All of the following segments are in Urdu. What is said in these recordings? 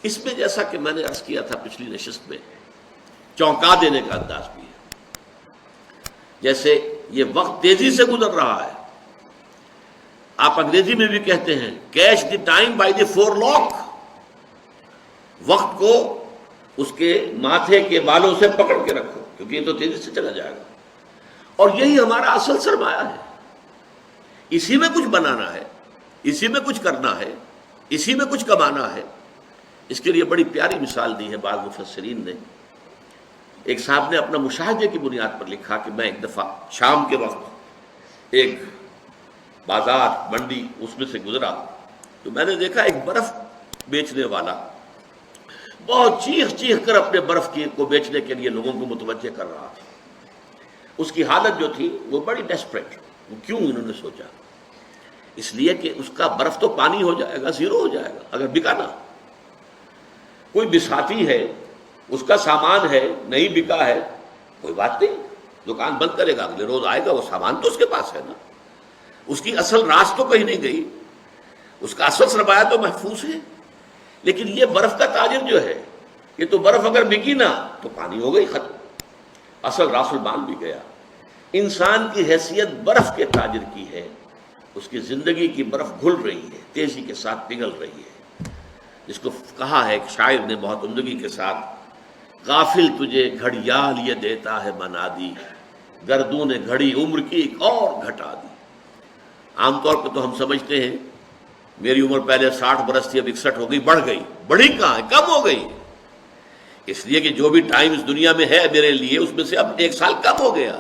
اس میں جیسا کہ میں نے عرض کیا تھا پچھلی نشست میں، چونکا دینے کا انداز بھی ہے۔ جیسے یہ وقت تیزی سے گزر رہا ہے، آپ انگریزی میں بھی کہتے ہیں catch the time by the forelock, وقت کو اس کے ماتھے کے بالوں سے پکڑ کے رکھو، کیونکہ یہ تو تیزی سے چلا جائے گا۔ اور یہی ہمارا اصل سرمایہ ہے، اسی میں کچھ بنانا ہے، اسی میں کچھ کرنا ہے، اسی میں کچھ کمانا ہے۔ اس کے لیے بڑی پیاری مثال دی ہے بعض مفسرین نے۔ ایک صاحب نے اپنا مشاہدے کی بنیاد پر لکھا کہ میں ایک دفعہ شام کے وقت ایک بازار منڈی اس میں سے گزرا تو میں نے دیکھا ایک برف بیچنے والا بہت چیخ چیخ کر اپنے برف کو بیچنے کے لیے لوگوں کو متوجہ کر رہا تھا۔ اس کی حالت جو تھی وہ بڑی ڈیسپریٹ۔ وہ کیوں انہوں نے سوچا؟ اس لیے کہ اس کا برف تو پانی ہو جائے گا، زیرو ہو جائے گا اگر بکا نہ۔ کوئی بساتی ہے، اس کا سامان ہے، نہیں بکا ہے، کوئی بات نہیں، دکان بند کرے گا، اگلے روز آئے گا، وہ سامان تو اس کے پاس ہے نا، اس کی اصل راس تو کہیں نہیں گئی، اس کا اصل سرمایہ تو محفوظ ہے۔ لیکن یہ برف کا تاجر جو ہے، یہ تو برف اگر بکی نہ تو پانی ہو گئی، ختم، اصل راس المال بھی گیا۔ انسان کی حیثیت برف کے تاجر کی ہے، اس کی زندگی کی برف گھل رہی ہے، تیزی کے ساتھ پگھل رہی ہے، جس کو کہا ہے ایک شاعر نے بہت عمدگی کے ساتھ، غافل تجھے گھڑیال یہ دیتا ہے منادی، گردون گھڑی عمر کی ایک اور گھٹا دی۔ عام طور پہ تو ہم سمجھتے ہیں میری عمر پہلے 60 برس تھی، اب 61 ہو گئی، بڑھ گئی، بڑھی کہاں ہے، کم ہو گئی، اس لیے کہ جو بھی ٹائم اس دنیا میں ہے میرے لیے اس میں سے اب 1 سال کم ہو گیا۔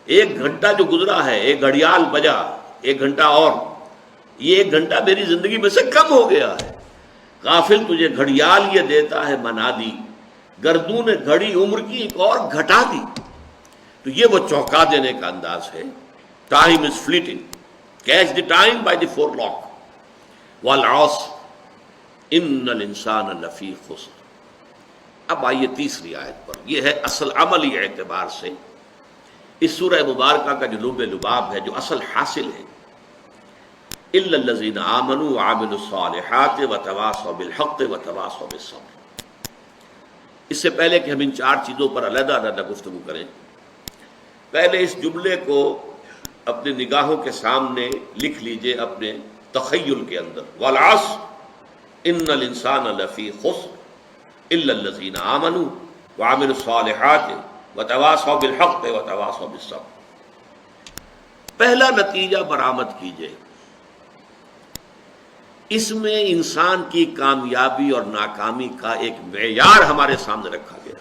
1 گھنٹہ جو گزرا ہے، ایک گھڑیال بجا، 1 گھنٹہ اور، یہ 1 گھنٹہ میری زندگی میں سے کم ہو گیا ہے۔ غافل تجھے گھڑیال یہ دیتا ہے منادی، گردون گھڑی عمر کی ایک اور گھٹا دی۔ تو یہ وہ چونکا دینے کا انداز ہے۔ Time is fleeting, catch the time by the forelock, والعصر ان الانسان لفی خسر۔ اب آئیے تیسری آیت پر، یہ ہے اصل عملی اعتبار سے اس سورہ مبارکہ کا جو لب لباب ہے، جو اصل حاصل ہے، الا الذین آمنوا وعملوا الصالحات وتواصوا بالحق وتواصوا بالصبر۔ اس سے پہلے کہ ہم ان 4 چیزوں پر علیحدہ علیحدہ گفتگو کریں، پہلے اس جملے کو اپنے نگاہوں کے سامنے لکھ لیجئے، اپنے تخیل کے اندر، والعصر ان الانسان لفی خسر الا الذین آمنوا وعملوا الصالحات وتواصوا بالحق وتواصوا بالصبر۔ پہلا نتیجہ برآمد کیجئے، اس میں انسان کی کامیابی اور ناکامی کا ایک معیار ہمارے سامنے رکھا گیا۔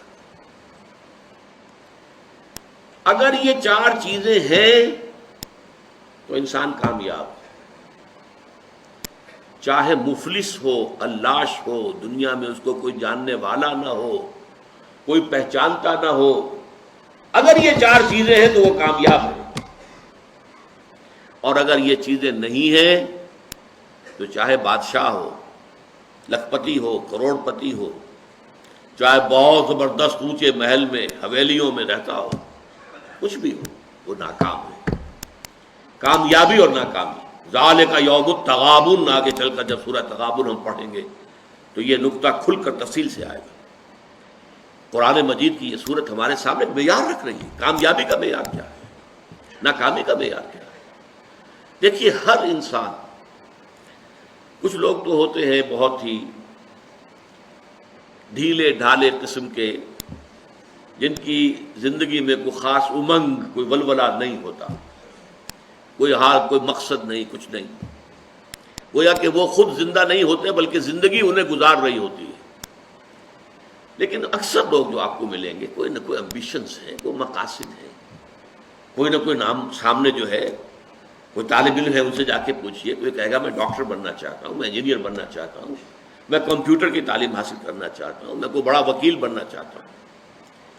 اگر یہ 4 چیزیں ہیں تو انسان کامیاب ہے، چاہے مفلس ہو، علاش ہو، دنیا میں اس کو کوئی جاننے والا نہ ہو، کوئی پہچانتا نہ ہو، اگر یہ 4 چیزیں ہیں تو وہ کامیاب ہے۔ اور اگر یہ چیزیں نہیں ہیں تو چاہے بادشاہ ہو، لکھ پتی ہو، کروڑ پتی ہو، چاہے بہت زبردست اونچے محل میں حویلیوں میں رہتا ہو، کچھ بھی ہو، وہ ناکام ہے۔ کامیابی اور ناکامی، ذالک یوم التغابن، آگے چل کر جب سورہ تغابن ہم پڑھیں گے تو یہ نقطہ کھل کر تفصیل سے آئے گا۔ قرآن مجید کی یہ صورت ہمارے سامنے معیار رکھ رہی ہے، کامیابی کا معیار کیا ہے، ناکامی کا معیار کیا ہے۔ دیکھیے ہر انسان، کچھ لوگ تو ہوتے ہیں بہت ہی ڈھیلے ڈھالے قسم کے، جن کی زندگی میں کوئی خاص امنگ، کوئی ولولہ نہیں ہوتا، کوئی حال، کوئی مقصد نہیں، کچھ نہیں، گویا کہ وہ خود زندہ نہیں ہوتے بلکہ زندگی انہیں گزار رہی ہوتی ہے۔ لیکن اکثر لوگ جو آپ کو ملیں گے، کوئی نہ کوئی امبیشنز ہیں، کوئی مقاصد ہیں، کوئی نہ کوئی نام سامنے جو ہے، کوئی طالب علم ہے ان سے جا کے پوچھئے، کوئی کہے گا میں ڈاکٹر بننا چاہتا ہوں، میں انجینئر بننا چاہتا ہوں، میں کمپیوٹر کی تعلیم حاصل کرنا چاہتا ہوں، میں کوئی بڑا وکیل بننا چاہتا ہوں۔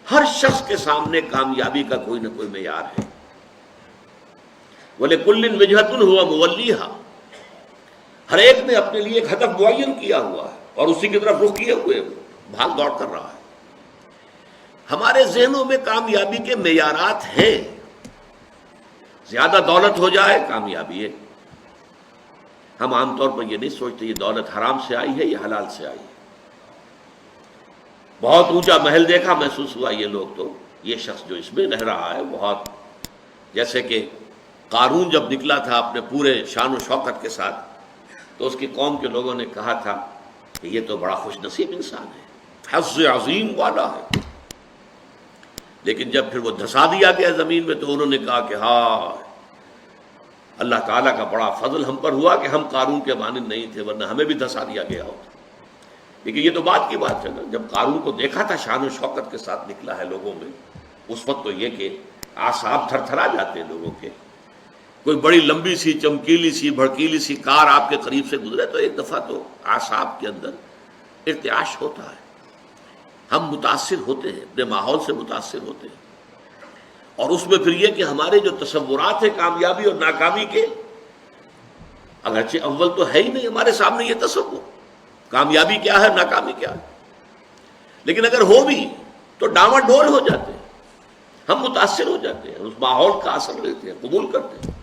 ہر شخص کے سامنے کامیابی کا کوئی نہ کوئی معیار ہے۔ وَلِكُلٍّ وِجْهَةٌ هُوَ مُوَلِّيهَا، ہر ایک نے اپنے لیے ایک ہدف معین کیا ہوا ہے اور اسی کی طرف رخ کیے ہوئے بھاگ دوڑ کر رہا ہے۔ ہمارے ذہنوں میں کامیابی کے معیارات ہیں۔ زیادہ دولت ہو جائے کامیابی ہے، ہم عام طور پر یہ نہیں سوچتے یہ دولت حرام سے آئی ہے یا حلال سے آئی ہے۔ بہت اونچا محل دیکھا، محسوس ہوا یہ لوگ تو یہ شخص جو اس میں رہ رہا ہے بہت، جیسے کہ قارون جب نکلا تھا اپنے پورے شان و شوکت کے ساتھ تو اس کی قوم کے لوگوں نے کہا تھا کہ یہ تو بڑا خوش نصیب انسان ہے، حظ عظیم والا ہے، لیکن جب پھر وہ دھسا دیا گیا زمین میں تو انہوں نے کہا کہ ہاں اللہ تعالیٰ کا بڑا فضل ہم پر ہوا کہ ہم قارون کے مانند نہیں تھے، ورنہ ہمیں بھی دھسا دیا گیا ہوتا۔ لیکن یہ تو بات کی بات ہے نا، جب قارون کو دیکھا تھا شان و شوکت کے ساتھ نکلا ہے لوگوں میں، اس وقت تو یہ کہ اعصاب تھر تھرا جاتے ہیں لوگوں کے۔ کوئی بڑی لمبی سی چمکیلی سی بھڑکیلی سی کار آپ کے قریب سے گزرے تو ایک دفعہ تو اعصاب کے اندر ارتعاش ہوتا ہے، ہم متاثر ہوتے ہیں، اپنے ماحول سے متاثر ہوتے ہیں، اور اس میں پھر یہ کہ ہمارے جو تصورات ہیں کامیابی اور ناکامی کے، اگرچہ اول تو ہے ہی نہیں ہمارے سامنے یہ تصور کامیابی کیا ہے ناکامی کیا ہے، لیکن اگر ہو بھی تو ڈاواں ڈول ہو جاتے ہیں، ہم متاثر ہو جاتے ہیں، اس ماحول کا اثر لیتے ہیں، قبول کرتے ہیں،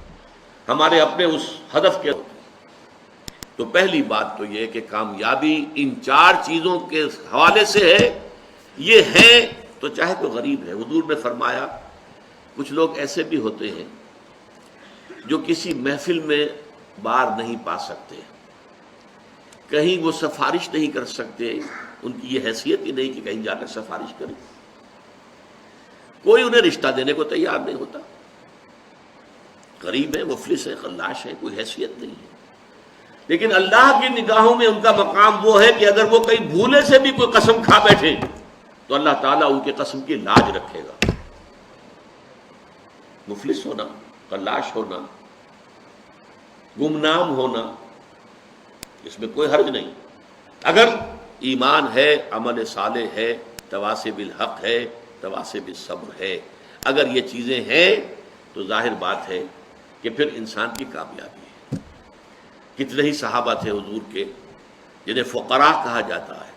ہمارے اپنے اس ہدف کے ہوتے ہیں۔ تو پہلی بات تو یہ کہ کامیابی ان چار چیزوں کے حوالے سے ہے، یہ ہے تو چاہے کوئی غریب ہے۔ حضور نے فرمایا کچھ لوگ ایسے بھی ہوتے ہیں جو کسی محفل میں بار نہیں پا سکتے، کہیں وہ سفارش نہیں کر سکتے، ان کی یہ حیثیت ہی نہیں کہ کہیں جا کر سفارش کریں، کوئی انہیں رشتہ دینے کو تیار نہیں ہوتا، غریب ہے، مفلس ہے، خلاش ہے، کوئی حیثیت نہیں ہے، لیکن اللہ کی نگاہوں میں ان کا مقام وہ ہے کہ اگر وہ کہیں بھولے سے بھی کوئی قسم کھا بیٹھے تو اللہ تعالیٰ ان کے قسم کی لاج رکھے گا۔ مفلس ہونا، خلاش ہونا، گمنام ہونا، اس میں کوئی حرج نہیں، اگر ایمان ہے، عمل صالح ہے، تواصی بالحق ہے، تواصی بالصبر ہے، اگر یہ چیزیں ہیں تو ظاہر بات ہے کہ پھر انسان کی کامیابی ہے۔ کتنے ہی صحابہ تھے حضور کے جنہیں فقراء کہا جاتا ہے،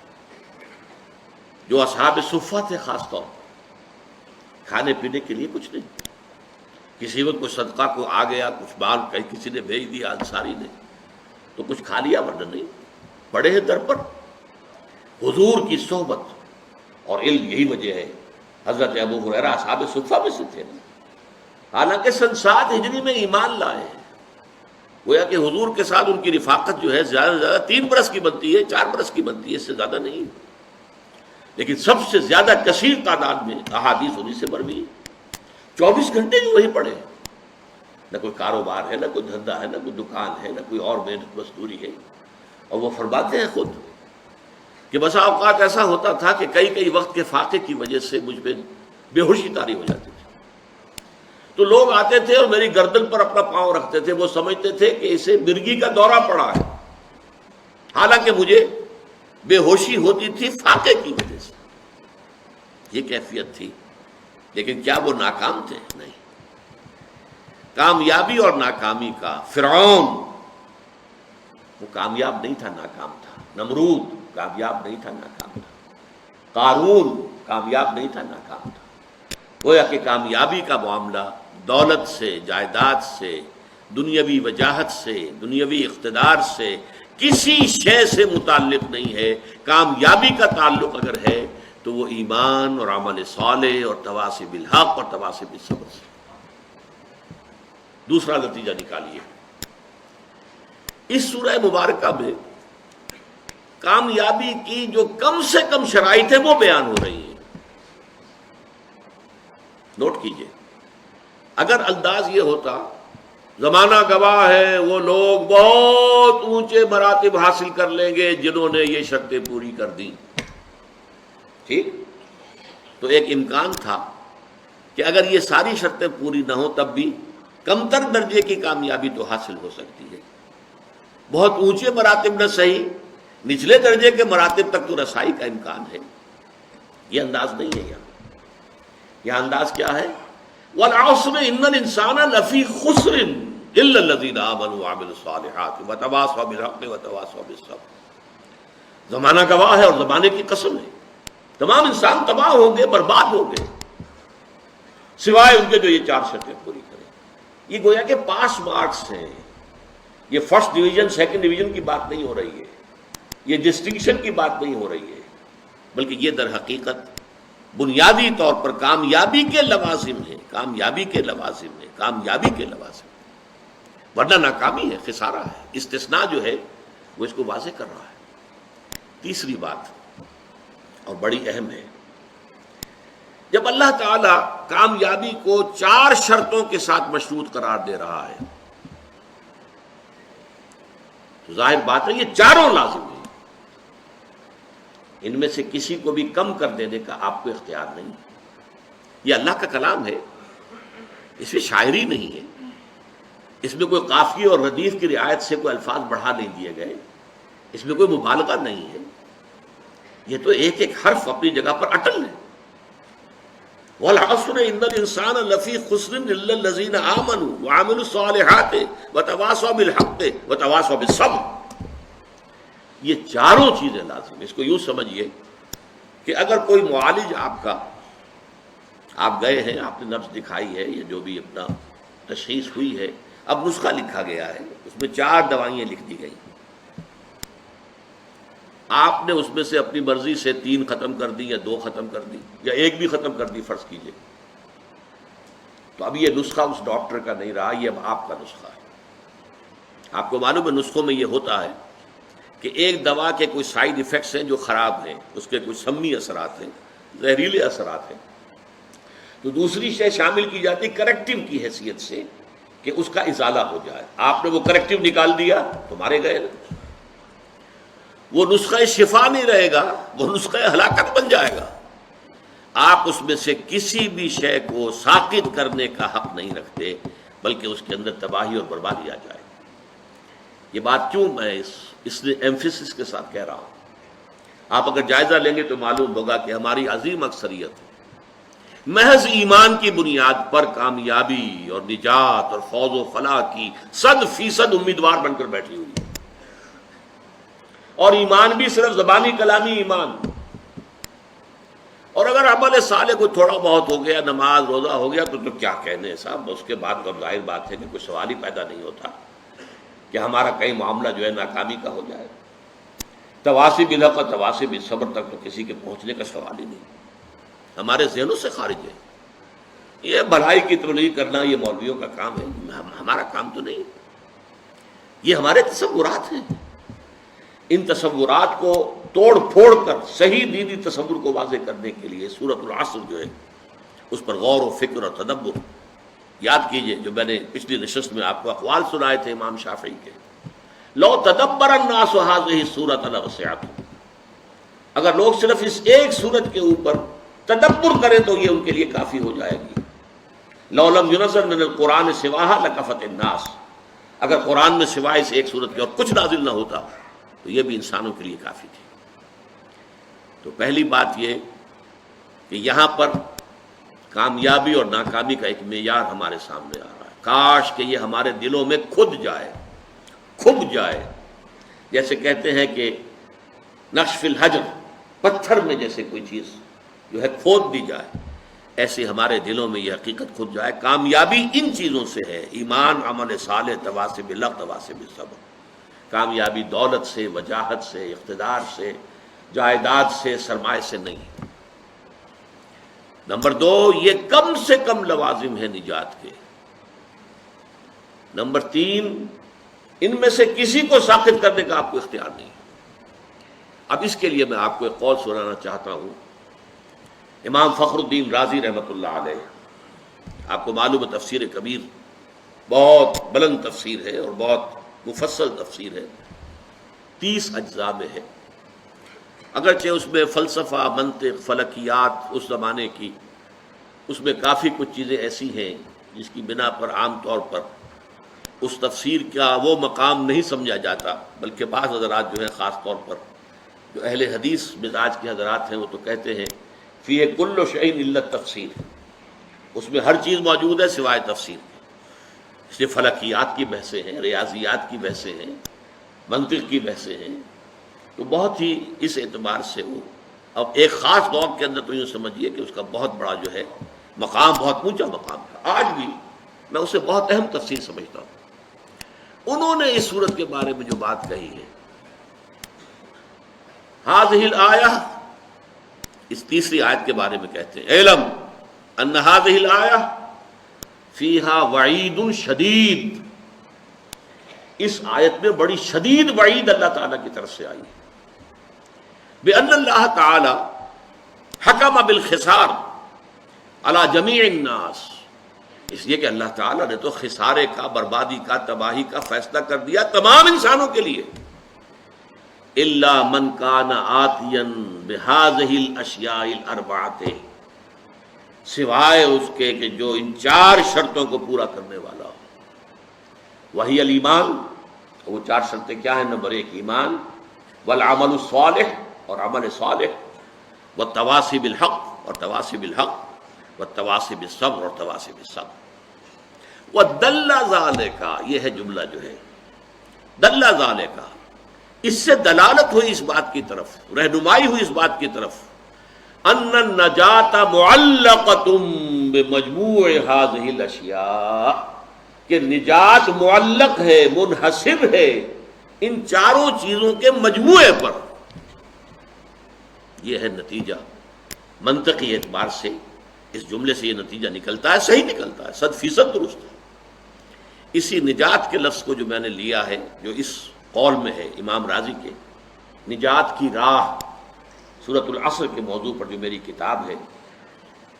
جو اصحاب صفہ تھے، خاص طور پر کھانے پینے کے لیے کچھ نہیں، کسی وقت کوئی صدقہ کو آ گیا، کچھ مال کہیں کسی نے بھیج دیا انصاری نے تو کچھ کھا لیا، ورنہ نہیں، پڑے ہیں در پر۔ حضور کی صحبت اور علم یہی وجہ ہے، حضرت ابو ہریرہ اصحاب صفہ میں سے تھے، حالانکہ سن 7 ہجری میں ایمان لائے ہیں، گویا کہ حضور کے ساتھ ان کی رفاقت جو ہے زیادہ سے زیادہ 3 برس کی بنتی ہے، 4 برس کی بنتی ہے، اس سے زیادہ نہیں، لیکن سب سے زیادہ کثیر تعداد میں احادیث انہی سے مروی ہے۔ 24 گھنٹے جو وہی پڑے، نہ کوئی کاروبار ہے، نہ کوئی دھندا ہے، نہ کوئی دکان ہے، نہ کوئی اور محنت مزدوری ہے، اور وہ فرماتے ہیں خود کہ بسا اوقات ایسا ہوتا تھا کہ کئی وقت کے فاقے کی وجہ سے مجھ پہ بے ہوشی طاری ہو جاتی تھی، تو لوگ آتے تھے اور میری گردن پر اپنا پاؤں رکھتے تھے، وہ سمجھتے تھے کہ اسے مرگی کا دورہ پڑا ہے، حالانکہ مجھے بے ہوشی ہوتی تھی فاقے کی وجہ سے، یہ کیفیت تھی۔ لیکن کیا وہ ناکام تھے؟ نہیں۔ کامیابی اور ناکامی کا، فرعون وہ کامیاب نہیں تھا، ناکام تھا، نمرود کامیاب نہیں تھا، ناکام تھا، قارون کامیاب نہیں تھا، ناکام تھا۔ گویا کہ کامیابی کا معاملہ دولت سے، جائیداد سے، دنیاوی وجاہت سے، دنیاوی اقتدار سے، کسی شے سے متعلق نہیں ہے۔ کامیابی کا تعلق اگر ہے تو وہ ایمان اور عمل صالح اور تواصی بالحق اور تواصی بالصبر سے۔ دوسرا نتیجہ نکالیے، اس سورہ مبارکہ میں کامیابی کی جو کم سے کم شرائط ہیں وہ بیان ہو رہی ہیں۔ نوٹ کیجئے، اگر انداز یہ ہوتا زمانہ گواہ ہے وہ لوگ بہت اونچے مراتب حاصل کر لیں گے جنہوں نے یہ شرطیں پوری کر دیں، ٹھیک، تو ایک امکان تھا کہ اگر یہ ساری شرطیں پوری نہ ہوں تب بھی کمتر درجے کی کامیابی تو حاصل ہو سکتی ہے، بہت اونچے مراتب نہ صحیح، نچلے درجے کے مراتب تک تو رسائی کا امکان ہے۔ یہ انداز نہیں ہے یہاں انداز کیا ہے؟ وَالْعَصْرِ إِنَّ الْإِنسَانَ لَفِي خُسْرٍ إِلَّا الَّذِينَ آمَنُوا وَعَمِلُوا الصَّالِحَاتِ وَتَوَاصَوْا بِالْحَقِّ وَتَوَاصَوْا بِالصَّبْرِ۔ زمانہ گواہ ہے اور زمانے کی قسم ہے، تمام انسان تباہ ہوں گے، برباد ہوں گے، سوائے ان کے جو یہ 4 شرطیں پوری کریں۔ یہ گویا کہ پاس مارکس ہیں، یہ فرسٹ ڈویژن سیکنڈ ڈویژن کی بات نہیں ہو رہی ہے، یہ ڈسٹنکشن کی بات نہیں ہو رہی ہے، بلکہ یہ در حقیقت بنیادی طور پر کامیابی کے لوازم ہیں، کامیابی کے لوازم ہیں، کامیابی کے لوازم ہیں، ورنہ ناکامی ہے، خسارہ ہے۔ استثناء جو ہے وہ اس کو واضح کر رہا ہے۔ تیسری بات اور بڑی اہم ہے، جب اللہ تعالیٰ کامیابی کو 4 شرطوں کے ساتھ مشروط قرار دے رہا ہے تو ظاہر بات ہے یہ چاروں لازم ہیں، ان میں سے کسی کو بھی کم کر دینے کا آپ کو اختیار نہیں۔ یہ اللہ کا کلام ہے، اس میں شاعری نہیں ہے، اس میں کوئی قافیے اور ردیف کی رعایت سے کوئی الفاظ بڑھا نہیں دیے گئے، اس میں کوئی مبالغہ نہیں ہے، یہ تو ایک ایک حرف اپنی جگہ پر اٹل ہے۔ وَالْعَصْرِ إِنَّ الْإِنسَانَ لَفِي خُسْرٍ إِلَّا الَّذِينَ آمَنُوا وَعَمِلُوا الصَّالِحَاتِ وَتَوَاصَوْا بِالْحَقِّ وَتَوَاصَوْا بِالصَّبْرِ۔ یہ چاروں چیزیں لازم، اس کو یوں سمجھیے کہ اگر کوئی معالج آپ گئے ہیں، آپ نے نبض دکھائی ہے یا جو بھی اپنا تشخیص ہوئی ہے، اب نسخہ لکھا گیا ہے، اس میں 4 دوائیں لکھ دی گئی، آپ نے اس میں سے اپنی مرضی سے 3 ختم کر دی یا 2 ختم کر دی یا 1 بھی ختم کر دی فرض کیجئے، تو اب یہ نسخہ اس ڈاکٹر کا نہیں رہا، یہ اب آپ کا نسخہ ہے۔ آپ کو معلوم ہے نسخوں میں یہ ہوتا ہے کہ ایک دوا کے کوئی سائیڈ ایفیکٹس ہیں جو خراب ہیں، اس کے کچھ سمی اثرات ہیں، زہریلے اثرات ہیں، تو دوسری شے شامل کی جاتی کریکٹیو کی حیثیت سے کہ اس کا ازالہ ہو جائے۔ آپ نے وہ کریکٹیو نکال دیا تو مارے گئے نا۔ وہ نسخہ شفا نہیں رہے گا، وہ نسخہ ہلاکت بن جائے گا۔ آپ اس میں سے کسی بھی شے کو ساقط کرنے کا حق نہیں رکھتے، بلکہ اس کے اندر تباہی اور بربادی آ جائے۔ یہ بات کیوں میں اس لیے ایمفیسس کے ساتھ کہہ رہا ہوں، آپ اگر جائزہ لیں گے تو معلوم ہوگا کہ ہماری عظیم اکثریت محض ایمان کی بنیاد پر کامیابی اور نجات اور فوز و فلاح کی 100% امیدوار بن کر بیٹھی ہوئی ہے، اور ایمان بھی صرف زبانی کلامی ایمان، اور اگر عمل صالح کو تھوڑا بہت ہو گیا، نماز روزہ ہو گیا تو کیا کہنے صاحب، اس کے بعد تو ظاہر بات ہے کہ کوئی سوال ہی پیدا نہیں ہوتا کہ ہمارا کئی معاملہ جو ہے ناکامی کا ہو جائے۔ تواصی بالحق اور تواصی بالصبر تک تو کسی کے پہنچنے کا سوال ہی نہیں، ہمارے ذہنوں سے خارج ہے۔ یہ بھلائی کی تبلیغ کرنا یہ مولویوں کا کام ہے، ہمارا کام تو نہیں، یہ ہمارے تصورات ہیں۔ ان تصورات کو توڑ پھوڑ کر صحیح دینی تصور کو واضح کرنے کے لیے سورۃ العصر جو ہے اس پر غور و فکر اور تدبر۔ یاد کیجئے جو میں نے پچھلی نشست میں آپ کو اقوال سنائے تھے امام شافعی کے، لو تدبر الناس هذه السورۃ لوسعتهم، اگر لوگ صرف اس ایک سورت کے اوپر تدبر کریں تو یہ ان کے لیے کافی ہو جائے گی۔ لو لم ينزل من القرآن سواها لكفت الناس، اگر قرآن میں سوائے اس ایک سورت کے اور کچھ نازل نہ ہوتا تو یہ بھی انسانوں کے لیے کافی تھی۔ تو پہلی بات یہ کہ یہاں پر کامیابی اور ناکامی کا ایک معیار ہمارے سامنے آ رہا ہے، کاش کہ یہ ہمارے دلوں میں کھد جائے، جیسے کہتے ہیں کہ نقش فی الحجر، پتھر میں جیسے کوئی چیز جو ہے کھود دی جائے، ایسے ہمارے دلوں میں یہ حقیقت کھد جائے۔ کامیابی ان چیزوں سے ہے، ایمان، عمل صالح، تواصی بالحق، تواصی بالصبر۔ کامیابی دولت سے، وجاہت سے، اقتدار سے، جائیداد سے، سرمایہ سے نہیں۔ نمبر 2، یہ کم سے کم لوازم ہے نجات کے۔ نمبر 3، ان میں سے کسی کو ساقط کرنے کا آپ کو اختیار نہیں۔ اب اس کے لیے میں آپ کو ایک قول سنانا چاہتا ہوں، امام فخر الدین رازی رحمۃ اللہ علیہ، آپ کو معلوم ہے تفسیر کبیر بہت بلند تفسیر ہے اور بہت مفصل تفسیر ہے، 30 اجزاء میں ہے، اگرچہ اس میں فلسفہ، منطق، فلکیات اس زمانے کی، اس میں کافی کچھ چیزیں ایسی ہیں جس کی بنا پر عام طور پر اس تفسیر کا وہ مقام نہیں سمجھا جاتا، بلکہ بعض حضرات جو ہیں خاص طور پر جو اہل حدیث مزاج کے حضرات ہیں وہ تو کہتے ہیں فیہ کل شیء الا التفسیر، اس میں ہر چیز موجود ہے سوائے تفسیر کے۔ اس لیے فلکیات کی بحثیں ہیں، ریاضیات کی بحثیں ہیں، منطق کی بحثیں ہیں، تو بہت ہی اس اعتبار سے وہ اب ایک خاص دور کے اندر تو یوں سمجھیے کہ اس کا بہت بڑا جو ہے مقام، بہت اونچا مقام تھا، آج بھی میں اسے بہت اہم تفسیر سمجھتا ہوں۔ انہوں نے اس صورت کے بارے میں جو بات کہی ہے، هذه الآیہ اس تیسری آیت کے بارے میں کہتے ہیں اعلم ان هذه الآیہ فیہا وعید شدید، اس آیت میں بڑی شدید وعید اللہ تعالیٰ کی طرف سے آئی ہے. بأن اللہ تعالی حکم بالخسار علی جمیع الناس، اس لیے کہ اللہ تعالیٰ نے تو خسارے کا، بربادی کا، تباہی کا فیصلہ کر دیا تمام انسانوں کے لیے. الا من کان آتیا بہذہ الاشیاء الاربعۃ، سوائے اس کے کہ جو ان 4 شرطوں کو پورا کرنے والا ہو. وہی الایمان، وہ 4 شرطیں کیا ہیں؟ نمبر 1 ایمان، والعمل الصالح، اور عمل صالح، والتواصی بالحق، اور تواصی بالحق، والتواصی بالصبر، اور تواصی بالصبر. ودل ذالک، یہ ہے جملہ جو ہے دل ذالک، اس سے دلالت ہوئی اس بات کی طرف، رہنمائی ہوئی اس بات کی طرف، ان النجات معلقۃ بمجموع هذه الاشیاء، کہ نجات معلق ہے، منحصر ہے ان 4 چیزوں کے مجموعے پر. یہ ہے نتیجہ. منطقی اعتبار سے اس جملے سے یہ نتیجہ نکلتا ہے، صحیح نکلتا ہے، 100% درست ہے. اسی نجات کے لفظ کو جو میں نے لیا ہے، جو اس قول میں ہے امام راضی کے، نجات کی راہ، سورۃ العصر کے موضوع پر جو میری کتاب ہے،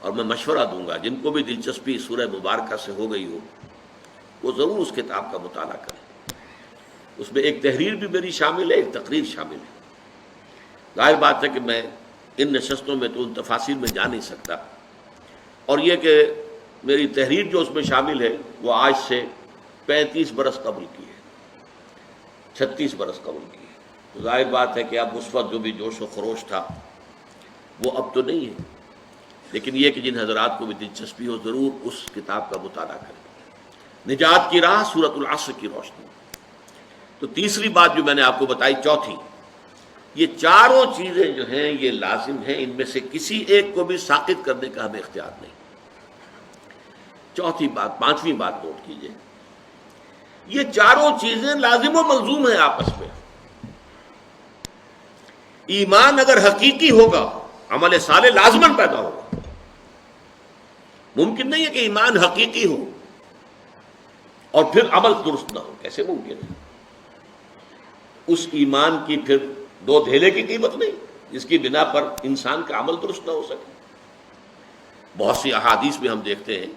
اور میں مشورہ دوں گا جن کو بھی دلچسپی سورہ مبارکہ سے ہو گئی ہو وہ ضرور اس کتاب کا مطالعہ کریں. اس میں ایک تحریر بھی میری شامل ہے، ایک تقریر شامل ہے. ظاہر بات ہے کہ میں ان نشستوں میں تو ان تفاصیل میں جا نہیں سکتا، اور یہ کہ میری تحریر جو اس میں شامل ہے وہ آج سے 35 برس قبل کی ہے، 36 برس قبل کی ہے. تو ظاہر بات ہے کہ اب اس وقت جو بھی جوش و خروش تھا وہ اب تو نہیں ہے، لیکن یہ کہ جن حضرات کو بھی دلچسپی ہو ضرور اس کتاب کا مطالعہ کریں. نجات کی راہ، سورۃ العصر کی روشنی. تو تیسری بات جو میں نے آپ کو بتائی، چوتھی، یہ 4 چیزیں جو ہیں یہ لازم ہیں، ان میں سے کسی ایک کو بھی ساقط کرنے کا ہمیں اختیار نہیں. چوتھی بات، 5ویں بات نوٹ کیجئے، یہ 4 چیزیں لازم و ملزوم ہیں آپس میں. ایمان اگر حقیقی ہوگا عمل صالح لازماً پیدا ہوگا. ممکن نہیں ہے کہ ایمان حقیقی ہو اور پھر عمل درست نہ ہو، کیسے ممکن ہے؟ اس ایمان کی پھر 2 دھیلے کی قیمت نہیں جس کی بنا پر انسان کا عمل درست نہ ہو سکے. بہت سی احادیث میں ہم دیکھتے ہیں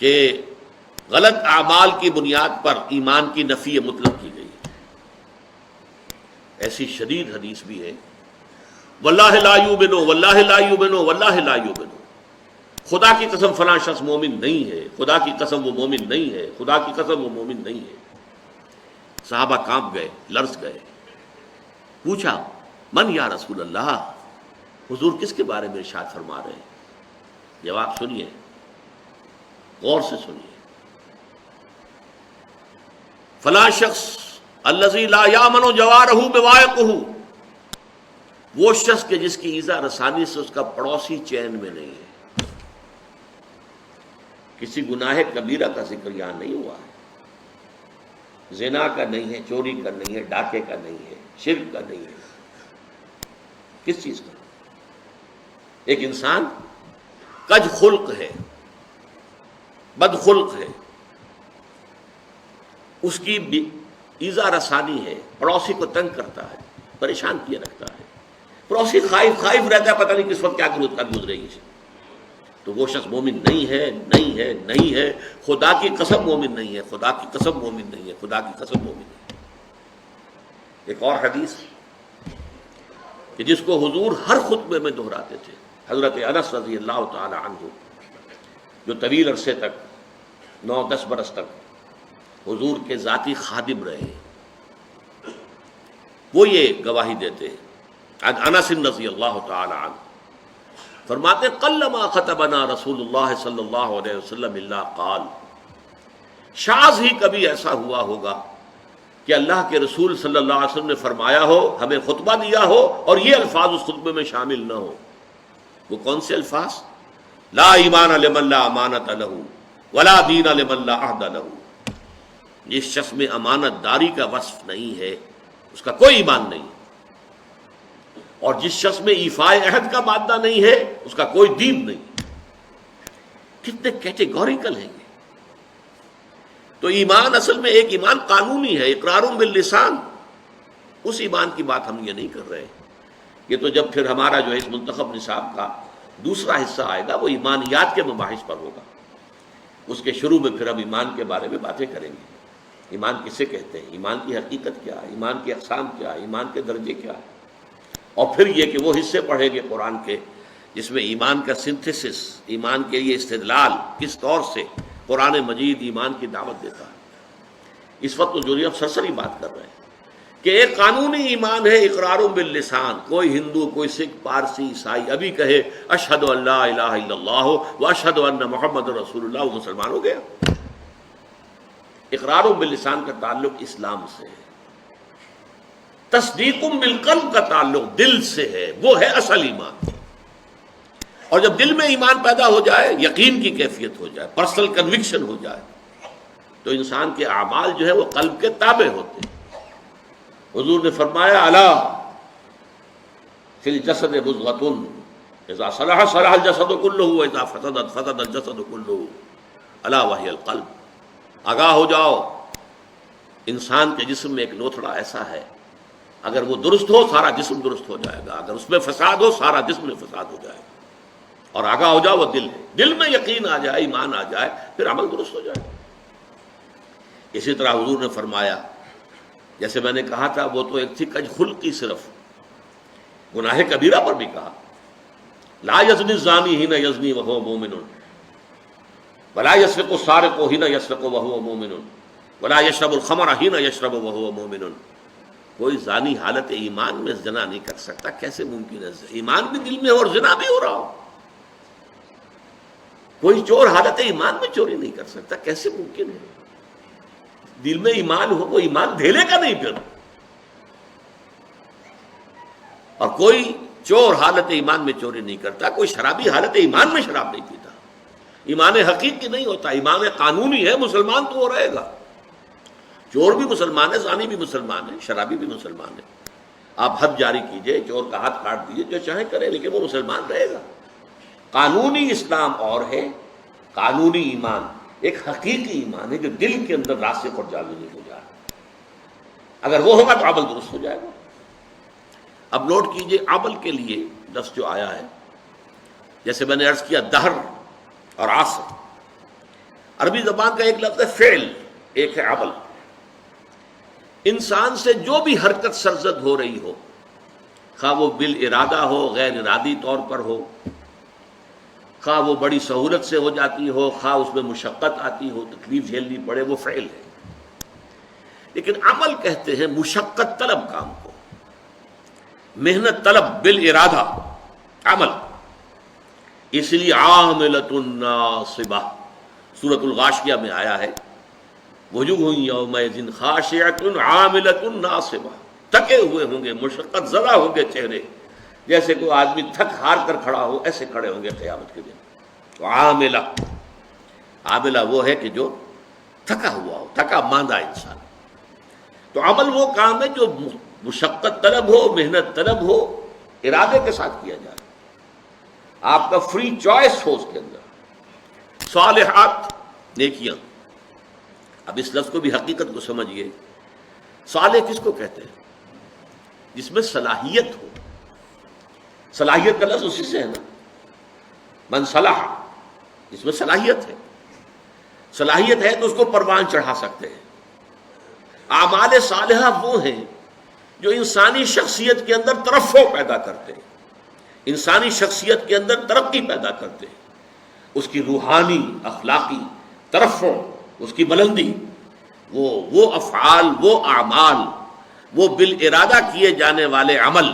کہ غلط اعمال کی بنیاد پر ایمان کی نفی مطلق کی گئی. ایسی شدید حدیث بھی ہے، واللہ لا یؤمنو، واللہ لا یؤمنو، واللہ لا یؤمنو، خدا کی قسم فلاں شخص مومن نہیں ہے، خدا کی قسم وہ مومن نہیں ہے، خدا کی قسم وہ مومن نہیں ہے. صحابہ کانپ گئے، لرز گئے. پوچھا من یا رسول اللہ، حضور کس کے بارے میں ارشاد فرما رہے ہیں؟ جواب سنیے، غور سے سنیے. فلاں شخص الذی لا یامن جوارہ بوائقہ، وہ شخص کے جس کی ایذا رسانی سے اس کا پڑوسی چین میں نہیں ہے. کسی گناہ کبیرہ کا ذکر یہاں نہیں ہوا ہے، زنا کا نہیں ہے، چوری کا نہیں ہے، ڈاکے کا نہیں ہے، شرک کا نہیں ہے. کس چیز کا؟ ایک انسان کج خلق ہے، بد خلق ہے، اس کی ایذا رسانی ہے، پڑوسی کو تنگ کرتا ہے، پریشان کیے رکھتا ہے، پڑوسی خائف رہتا ہے، پتہ نہیں کس وقت کیا گزرے گی. تو وہ شخص مومن نہیں ہے، نہیں ہے، نہیں ہے. خدا کی قسم مومن نہیں ہے، خدا کی قسم مومن نہیں ہے، خدا کی قسم مومن نہیں ہے. ایک اور حدیث کہ جس کو حضور ہر خطبے میں دہراتے تھے، حضرت انس رضی اللہ تعالی عنہ جو طویل عرصے تک 9-10 برس تک حضور کے ذاتی خادم رہے، وہ یہ گواہی دیتے ہیں. انس رضی اللہ تعالی عنہ فرماتے قلما خطبنا رسول اللہ صلی اللہ علیہ وسلم الا قال، شاذ ہی کبھی ایسا ہوا ہوگا کہ اللہ کے رسول صلی اللہ علیہ وسلم نے فرمایا ہو، ہمیں خطبہ دیا ہو اور یہ الفاظ اس خطبے میں شامل نہ ہو. وہ کون سے الفاظ؟ لا ایمان لمن لا امانت لہ ولا دین لمن لا عہد لہ. جس شخص میں امانت داری کا وصف نہیں ہے اس کا کوئی ایمان نہیں. اور جس شخص میں ایفائے عہد کا مادہ نہیں ہے اس کا کوئی دین نہیں. کتنے کیٹیگوریکل ہیں یہ. تو ایمان اصل میں ایک ایمان قانونی ہے، اقرار باللسان. اس ایمان کی بات ہم یہ نہیں کر رہے. یہ تو جب پھر ہمارا جو ہے اس منتخب نصاب کا دوسرا حصہ آئے گا وہ ایمانیات کے مباحث پر ہوگا. اس کے شروع میں پھر ہم ایمان کے بارے میں باتیں کریں گے. ایمان کسے کہتے ہیں، ایمان کی حقیقت کیا ہے، ایمان کی اقسام کیا ہے، ایمان کے درجے کیا ہے. اور پھر یہ کہ وہ حصے پڑھیں گے قرآن کے جس میں ایمان کا سنتھسس، ایمان کے لیے استدلال کس طور سے قرآن مجید ایمان کی دعوت دیتا ہے. اس وقت تو جو ہم سرسری بات کر رہے ہیں کہ ایک قانونی ایمان ہے اقرار باللسان. کوئی ہندو، کوئی سکھ، پارسی، عیسائی ابھی کہے اشہد ان لا الہ الا اللہ و اشہد ان محمد رسول اللہ، وہ مسلمان ہو گیا. اقرار باللسان کا تعلق اسلام سے ہے، تصدیق بالقلب کا تعلق دل سے ہے، وہ ہے اصل ایمان. اور جب دل میں ایمان پیدا ہو جائے، یقین کی کیفیت ہو جائے، پرسنل کنوکشن ہو جائے، تو انسان کے اعمال جو ہے وہ قلب کے تابع ہوتے ہیں. حضور نے فرمایا الا فی الجسد مضغۃ اذا صلح صلح الجسد كلہ واذا فسدت فسد الجسد كلہ الا وہی القلب. آگاہ ہو جاؤ، انسان کے جسم میں ایک لوتھڑا ایسا ہے، اگر وہ درست ہو سارا جسم درست ہو جائے گا، اگر اس میں فساد ہو سارا جسم میں فساد ہو جائے گا. اور آگاہ ہو جاؤ وہ دل ہے. دل میں یقین آ جائے، ایمان آ جائے، پھر عمل درست ہو جائے. اسی طرح حضور نے فرمایا، جیسے میں نے کہا تھا وہ تو ایک تھی کج خلقی، صرف گناہ کبیرہ پر بھی کہا لا یزنی الزانی حین یزنی وہو مومن ولا یسرق السارق حین یسرق وہو مومن ولا یشرب الخمر حین یشرب وہو مومن. کوئی زانی حالت ایمان میں زنا نہیں کر سکتا. کیسے ممکن ہے؟ ایمان بھی دل میں ہو اور زنا بھی ہو رہا ہو. کوئی چور حالت ایمان میں چوری نہیں کر سکتا. کیسے ممکن ہے؟ دل میں ایمان ہو، وہ ایمان دھیلے کا نہیں پھر. اور کوئی چور حالت ایمان میں چوری نہیں کرتا، کوئی شرابی حالت ایمان میں شراب نہیں پیتا. ایمان حقیقی نہیں ہوتا، ایمان قانونی ہے. مسلمان تو وہ رہے گا. چور بھی مسلمان ہے، زانی بھی مسلمان ہے، شرابی بھی مسلمان ہے. آپ حد جاری کیجئے، چور کا ہاتھ کاٹ دیجئے، جو چاہے کرے، لیکن وہ مسلمان رہے گا. قانونی اسلام اور ہے، قانونی ایمان ایک حقیقی ایمان ہے جو دل کے اندر راسخ اور جاوید ہو جائے. اگر وہ ہوگا تو عمل درست ہو جائے گا. اب نوٹ کیجئے عمل کے لیے لفظ جو آیا ہے، جیسے میں نے عرض کیا دہر اور عصر. عربی زبان کا ایک لفظ ہے فعل، ایک ہے عمل. انسان سے جو بھی حرکت سرزد ہو رہی ہو، خواہ وہ بالارادہ ہو، غیر ارادی طور پر ہو، خواہ وہ بڑی سہولت سے ہو جاتی ہو، خواہ اس میں مشقت آتی ہو، تکلیف جھیلنی پڑے، وہ فعل ہے. لیکن عمل کہتے ہیں مشقت طلب کام کو، محنت طلب بالارادہ عمل. اس لیے عاملۃ ناصبہ سورۃ الغاشیہ میں آیا ہے وجوہ یومئذ خاشعۃ عاملۃ ناصبہ. تھکے ہوئے ہوں گے، مشقت زدہ ہوں گے چہرے، جیسے کوئی آدمی تھک ہار کر کھڑا ہو، ایسے کھڑے ہوں گے قیامت کے دن. تو عاملہ، عاملہ وہ ہے کہ جو تھکا ہوا ہو، تھکا ماندہ انسان. تو عمل وہ کام ہے جو مشقت طلب ہو، محنت طلب ہو، ارادے کے ساتھ کیا جائے، آپ کا فری چوائس ہو اس کے اندر. صالحات، نیکیاں. اب اس لفظ کو بھی حقیقت کو سمجھیے. صالح کس کو کہتے ہیں؟ جس میں صلاحیت ہو. صلاحیت کا لفظ اسی سے ہے نا، من صلح، جس میں صلاحیت ہے. صلاحیت ہے تو اس کو پروان چڑھا سکتے ہیں. اعمال صالحہ وہ ہیں جو انسانی شخصیت کے اندر ترفع پیدا کرتے ہیں، انسانی شخصیت کے اندر ترقی پیدا کرتے ہیں، اس کی روحانی اخلاقی ترفع، اس کی بلندی. وہ افعال، وہ اعمال، وہ بالارادہ کیے جانے والے عمل،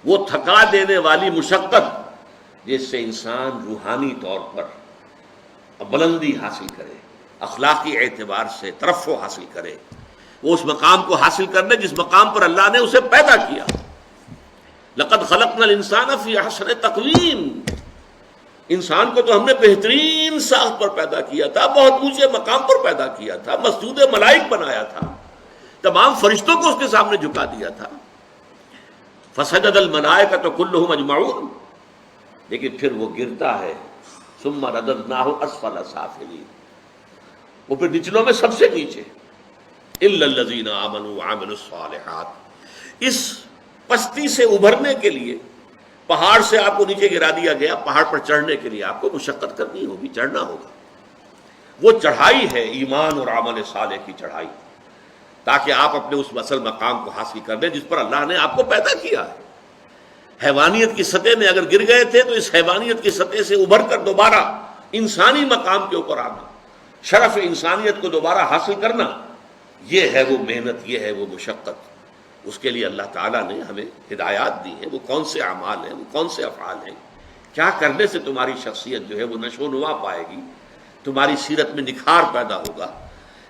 وہ تھکا دینے والی مشقت جس سے انسان روحانی طور پر بلندی حاصل کرے، اخلاقی اعتبار سے ترفع حاصل کرے، وہ اس مقام کو حاصل کرنے جس مقام پر اللہ نے اسے پیدا کیا. لقد خلقنا الانسان فی احسن تقویم. انسان کو تو ہم نے بہترین ساخت پر پیدا کیا تھا، بہت اونچے مقام پر پیدا کیا تھا، مسجود ملائک بنایا تھا، تمام فرشتوں کو اس کے سامنے جھکا دیا تھا. فسجد الملائکۃ کلہم اجمعون، لیکن پھر وہ گرتا ہے، ثم رددناہ اسفل سافلین، وہ پھر نچلوں میں سب سے نیچے، الا الذین آمنوا وعملوا الصالحات۔ اس پستی سے ابھرنے کے لیے پہاڑ سے آپ کو نیچے گرا دیا گیا، پہاڑ پر چڑھنے کے لیے آپ کو مشقت کرنی ہوگی، چڑھنا ہوگا۔ وہ چڑھائی ہے ایمان اور عمل صالح کی چڑھائی، تاکہ آپ اپنے اس اصل مقام کو حاصل کر لیں جس پر اللہ نے آپ کو پیدا کیا ہے۔ حیوانیت کی سطح میں اگر گر گئے تھے تو اس حیوانیت کی سطح سے ابھر کر دوبارہ انسانی مقام کے اوپر آنا، شرف انسانیت کو دوبارہ حاصل کرنا، یہ ہے وہ محنت، یہ ہے وہ مشقت۔ اس کے لیے اللہ تعالیٰ نے ہمیں ہدایات دی ہیں، وہ کون سے اعمال ہیں، وہ کون سے افعال ہیں، کیا کرنے سے تمہاری شخصیت جو ہے وہ نشو و نما پائے گی، تمہاری سیرت میں نکھار پیدا ہوگا،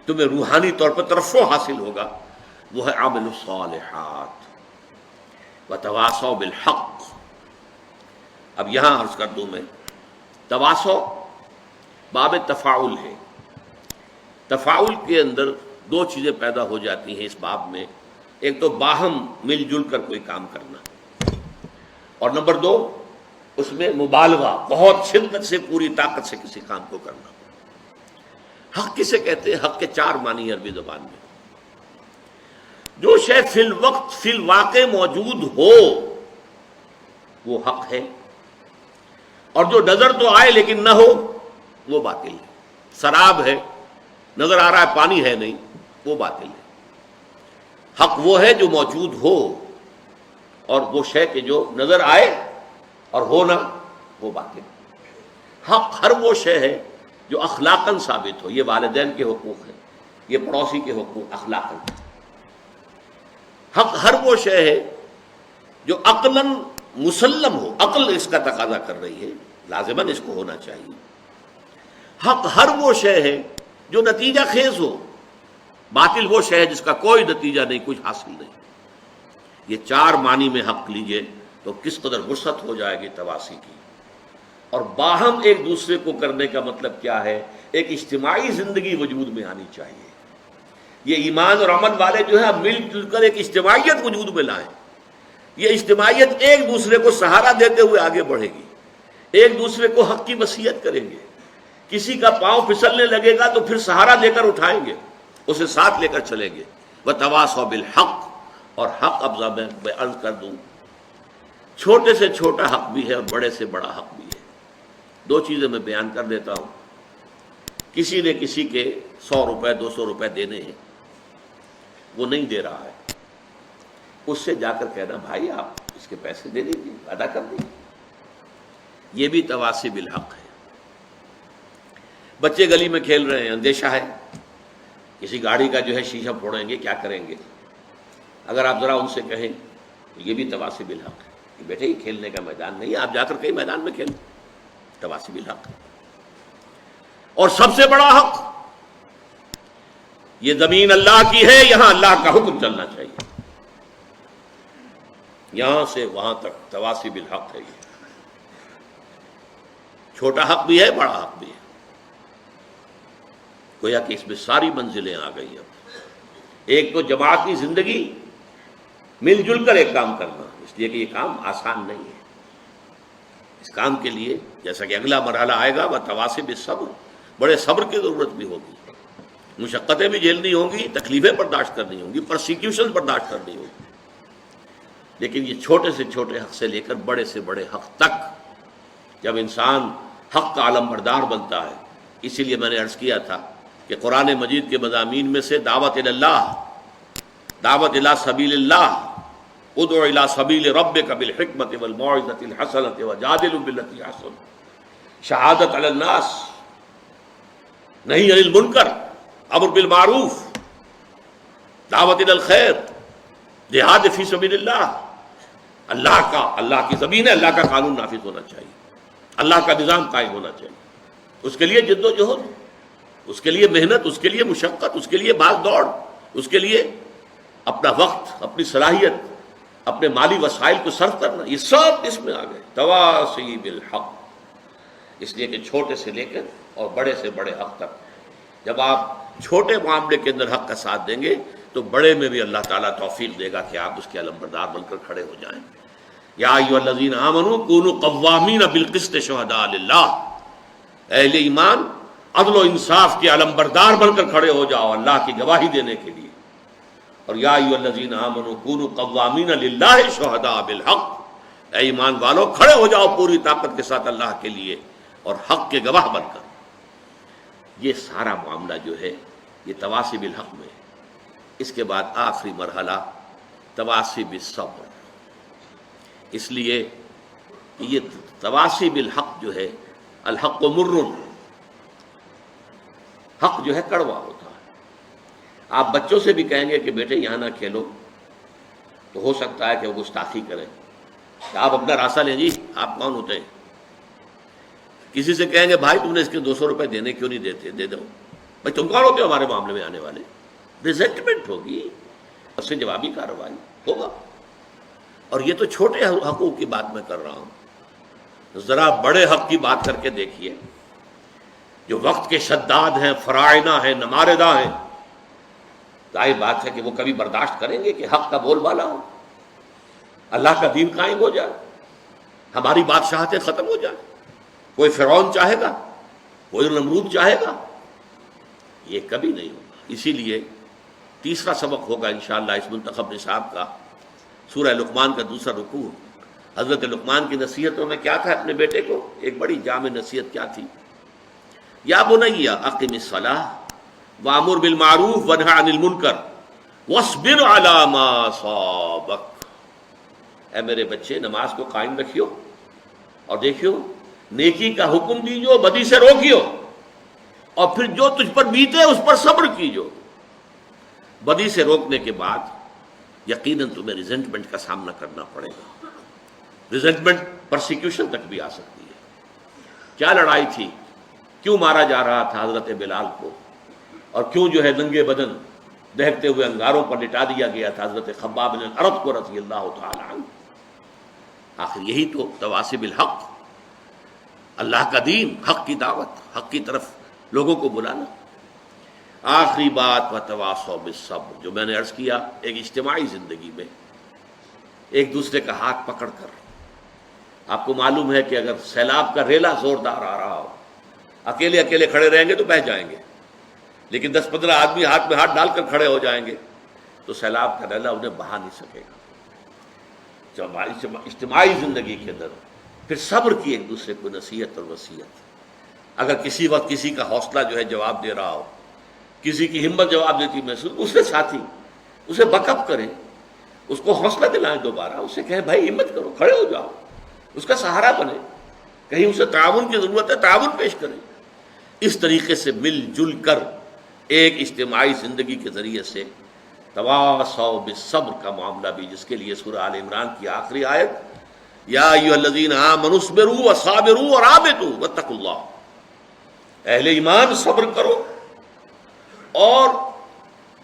تمہیں روحانی طور پر ترفع حاصل ہوگا، وہ ہے عمل الصالحات وتواصوا بالحق۔ اب یہاں عرض کر دوں میں، تواصو باب تفاعل ہے، تفاعل کے اندر دو چیزیں پیدا ہو جاتی ہیں اس باب میں، ایک تو باہم مل جل کر کوئی کام کرنا، اور نمبر دو اس میں مبالغہ، بہت شدت سے پوری طاقت سے کسی کام کو کرنا۔ حق کسے کہتے ہیں؟ حق کے چار معنی ہیں عربی زبان میں۔ جو شے فی الوقت فی الواقع موجود ہو وہ حق ہے، اور جو نظر تو آئے لیکن نہ ہو وہ باطل ہے۔ سراب ہے، نظر آ رہا ہے پانی ہے نہیں، وہ باطل ہے۔ حق وہ ہے جو موجود ہو، اور وہ شے کہ جو نظر آئے اور ہو نہ، وہ باطل ہے۔ حق ہر وہ شے ہے جو اخلاقاً ثابت ہو، یہ والدین کے حقوق ہیں، یہ پڑوسی کے حقوق اخلاقاً۔ حق ہر وہ شے ہے جو عقلاً مسلم ہو، عقل اس کا تقاضا کر رہی ہے، لازماً اس کو ہونا چاہیے۔ حق ہر وہ شے ہے جو نتیجہ خیز ہو، باطل وہ شے ہے جس کا کوئی نتیجہ نہیں، کچھ حاصل نہیں۔ یہ چار معنی میں حق لیجئے تو کس قدر وسعت ہو جائے گی تواصی کی۔ اور باہم ایک دوسرے کو کرنے کا مطلب کیا ہے؟ ایک اجتماعی زندگی وجود میں آنی چاہیے۔ یہ ایمان اور عمل والے جو ہے مل جل کر ایک اجتماعیت وجود میں لائیں۔ یہ اجتماعیت ایک دوسرے کو سہارا دیتے ہوئے آگے بڑھے گی، ایک دوسرے کو حق کی وصیت کریں گے۔ کسی کا پاؤں پھسلنے لگے گا تو پھر سہارا دے کر اٹھائیں گے، اسے ساتھ لے کر چلیں گے۔ وتواصوا بالحق، اور حق اب میں عرض کر دوں، چھوٹے سے چھوٹا حق بھی ہے اور بڑے سے بڑا حق بھی ہے۔ دو چیزیں میں بیان کر دیتا ہوں۔ کسی نے کسی کے 100 روپے 200 روپے دینے ہیں، وہ نہیں دے رہا ہے، اس سے جا کر کہنا بھائی آپ اس کے پیسے دے دیجیے، ادا کر دیجیے، یہ بھی تواصی بالحق ہے۔ بچے گلی میں کھیل رہے ہیں، اندیشہ ہے کسی گاڑی کا جو ہے شیشہ پھوڑیں گے، کیا کریں گے، اگر آپ ذرا ان سے کہیں تو یہ بھی تواصی بالحق ہے کہ بیٹے یہ کھیلنے کا میدان نہیں ہے، آپ جا کر کہیں میدان میں کھیلیں، تواصی بالحق ہے۔ اور سب سے بڑا حق، یہ زمین اللہ کی ہے، یہاں اللہ کا حکم چلنا چاہیے، یہاں سے وہاں تک تواصی بالحق ہے۔ یہ چھوٹا حق بھی ہے، بڑا حق بھی ہے، گویا کہ اس میں ساری منزلیں آ گئی۔ اب ایک تو جماعتی زندگی، مل جل کر ایک کام کرنا، اس لیے کہ یہ کام آسان نہیں ہے۔ اس کام کے لیے جیسا کہ اگلا مرحلہ آئے گا، وہ تواصی بالصبر، بڑے صبر کی ضرورت بھی ہوگی، مشقتیں بھی جھیلنی ہوں گی، تکلیفیں برداشت کرنی ہوں گی، پرسیکیوشن برداشت کرنی ہوگی۔ لیکن یہ چھوٹے سے چھوٹے حق سے لے کر بڑے سے بڑے حق تک، جب انسان حق کا علم بردار بنتا ہے، اسی لیے میں نے عرض کیا تھا کہ قرآن مجید کے مضامین میں سے دعوت اللہ، دعوت الی سبیل اللہ، ادع الی سبیل ربک بالحکمت والموعظۃ الحسنۃ وجادل باللتی احسن، شہادت علی الناس، نہی عن المنکر، امر بالمعروف، دعوت الی الخیر، جہاد فی سبیل اللہ۔ اللہ کی زمین ہے، اللہ کا قانون نافذ ہونا چاہیے، اللہ کا نظام قائم ہونا چاہیے۔ اس کے لیے جد و جہد، اس کے لیے محنت، اس کے لیے مشقت، اس کے لیے بھاگ دوڑ، اس کے لیے اپنا وقت، اپنی صلاحیت، اپنے مالی وسائل کو صرف کرنا، یہ سب اس میں آ گئے، تواصی بالحق۔ اس لیے کہ چھوٹے سے لے کر اور بڑے سے بڑے حق تک، جب آپ چھوٹے معاملے کے اندر حق کا ساتھ دیں گے تو بڑے میں بھی اللہ تعالیٰ توفیق دے گا کہ آپ اس کے علم بردار بن کر کھڑے ہو جائیں۔ یا ایھا الذین آمنوا کونوا قوامین بالقسط شہداء للہ، اہل ایمان عدل و انصاف کے علمبردار بن کر کھڑے ہو جاؤ اللہ کی گواہی دینے کے لیے۔ اور یا ایھا الذین آمنوا کونوا قوامین للہ شہداء بالحق، اے ایمان والو کھڑے ہو جاؤ پوری طاقت کے ساتھ اللہ کے لیے اور حق کے گواہ بن کر۔ یہ سارا معاملہ جو ہے یہ تواصی بالحق میں ہے۔ اس کے بعد آخری مرحلہ تواصی بالصبر، اس لیے کہ یہ تواصی بالحق جو ہے، الحق مر، حق جو ہے کڑوا ہوتا ہے۔ آپ بچوں سے بھی کہیں گے کہ بیٹے یہاں نہ کھیلو تو ہو سکتا ہے کہ وہ گستاخی کریں، کہ آپ اپنا راستہ لیں، جی آپ کون ہوتے ہیں؟ کسی سے کہیں گے بھائی تم نے اس کے 200 روپے دینے کیوں نہیں دیتے، دے دو، بھائی تم کون ہوتے ہو ہمارے معاملے میں آنے والے؟ ریزنٹمنٹ ہوگی، اس سے جوابی کارروائی ہوگا۔ اور یہ تو چھوٹے حقوق کی بات میں کر رہا ہوں، ذرا بڑے حق کی بات کر کے دیکھیے، جو وقت کے شداد ہیں، فرائض ہیں، نماردہ ہیں، ظاہر بات ہے کہ وہ کبھی برداشت کریں گے کہ حق کا بول بالا ہو، اللہ کا دین قائم ہو جائے، ہماری بادشاہتیں ختم ہو جائیں؟ کوئی فرعون چاہے گا؟ کوئی نمرود چاہے گا؟ یہ کبھی نہیں ہوگا۔ اسی لیے تیسرا سبق ہوگا انشاءاللہ اس منتخب نصاب کا، سورہ لقمان کا دوسرا رکوع۔ حضرت لقمان کی نصیحتوں میں کیا تھا اپنے بیٹے کو؟ ایک بڑی جامع نصیحت کیا تھی؟ یا بنی اقم الصلاۃ وامر بالمعروف وانہی عن المنکر واصبر علی ما اصابک، اے میرے بچے نماز کو قائم رکھیو اور دیکھیو نیکی کا حکم دیجو، بدی سے روکیو، اور پھر جو تجھ پر بیتے اس پر صبر کیجو۔ بدی سے روکنے کے بعد یقیناً تمہیں ریزنٹمنٹ کا سامنا کرنا پڑے گا، ریزنٹمنٹ پرسیکیوشن تک بھی آ سکتی ہے۔ کیا لڑائی تھی؟ کیوں مارا جا رہا تھا حضرت بلال کو، اور کیوں جو ہے ننگے بدن دہکتے ہوئے انگاروں پر لٹا دیا گیا تھا حضرت خباب بن الارت کو رضی اللہ تعالی عنہ؟ آخر یہی تو تواصی بالحق، اللہ کا دین، حق کی دعوت، حق کی طرف لوگوں کو بلانا۔ آخری بات وتواصوا بالصبر، جو میں نے عرض کیا، ایک اجتماعی زندگی میں ایک دوسرے کا ہاتھ پکڑ کر، آپ کو معلوم ہے کہ اگر سیلاب کا ریلا زوردار آ رہا ہو، اکیلے اکیلے کھڑے رہیں گے تو بہہ جائیں گے، لیکن 10-15 آدمی ہاتھ میں ہاتھ ڈال کر کھڑے ہو جائیں گے تو سیلاب کا ریلا انہیں بہا نہیں سکے گا۔ جب اجتماعی زندگی کے اندر پھر صبر کی ایک دوسرے کو نصیحت اور وصیت، اگر کسی وقت کسی کا حوصلہ جو ہے جواب دے رہا ہو، کسی کی ہمت جواب دیتی محسوس، اس کے ساتھی اسے بک اپ کریں، اس کو حوصلہ دلائیں، دوبارہ اسے کہیں بھائی ہمت کرو، کھڑے ہو جاؤ، اس کا سہارا بنے، کہیں اسے تعاون کی ضرورت ہے تعاون پیش کریں۔ اس طریقے سے مل جل کر ایک اجتماعی زندگی کے ذریعے سے تواصوا بالصبر کا معاملہ بھی، جس کے لیے سورہ آل عمران کی آخری آیت یا ایھا الذین آمنوا اصبروا وصابروا ورابطوا واتقوا اللہ، اہل ایمان صبر کرو، اور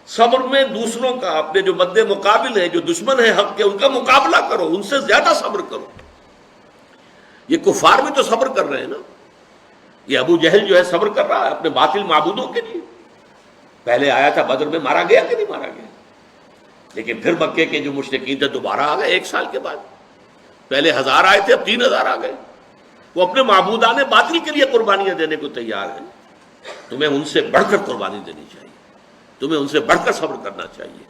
صبر میں دوسروں کا، اپنے جو مد مقابل ہیں، جو دشمن ہیں حق کے، ان کا مقابلہ کرو، ان سے زیادہ صبر کرو۔ یہ کفار بھی تو صبر کر رہے ہیں نا، یہ ابو جہل جو ہے صبر کر رہا ہے اپنے باطل معبودوں کے لیے۔ پہلے آیا تھا بدر میں، مارا گیا کہ نہیں مارا گیا؟ لیکن پھر مکے کے جو مشرکین تھے دوبارہ آ گئے 1 سال کے بعد، پہلے 1000 آئے تھے، اب 3000 آ گئے۔ وہ اپنے معبودان باطل کے لیے قربانیاں دینے کو تیار ہیں۔ تمہیں ان سے بڑھ کر قربانی دینی چاہیے، تمہیں ان سے بڑھ کر صبر کرنا چاہیے۔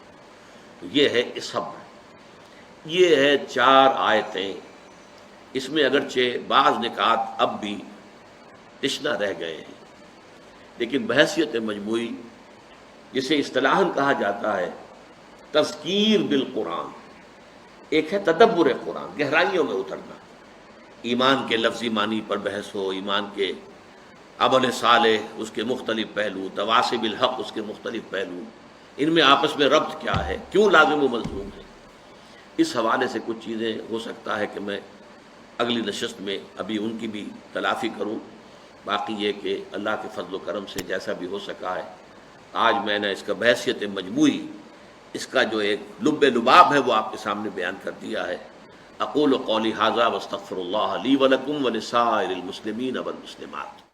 تو یہ ہے صبر، یہ ہے 4 آیتیں۔ اس میں اگرچہ بعض نکات اب بھی تشنہ رہ گئے ہیں، لیکن بحیثیت مجموعی، جسے اصطلاحاً کہا جاتا ہے تذکیر بالقرآن، ایک ہے تدبر قرآن، گہرائیوں میں اترنا، ایمان کے لفظی معنی پر بحث ہو، ایمان کے عمل صالح اس کے مختلف پہلو، تواصی بالحق اس کے مختلف پہلو، ان میں آپس میں ربط کیا ہے، کیوں لازم و ملزوم ہے۔ اس حوالے سے کچھ چیزیں ہو سکتا ہے کہ میں اگلی نشست میں ابھی ان کی بھی تلافی کروں۔ باقی یہ کہ اللہ کے فضل و کرم سے جیسا بھی ہو سکا ہے، آج میں نے اس کا بحیثیت مجموعی، اس کا جو ایک لب لباب ہے وہ آپ کے سامنے بیان کر دیا ہے۔ اقول قولی ھذا واستغفر اللہ لی ولکم ولسائر المسلمین والمسلمات۔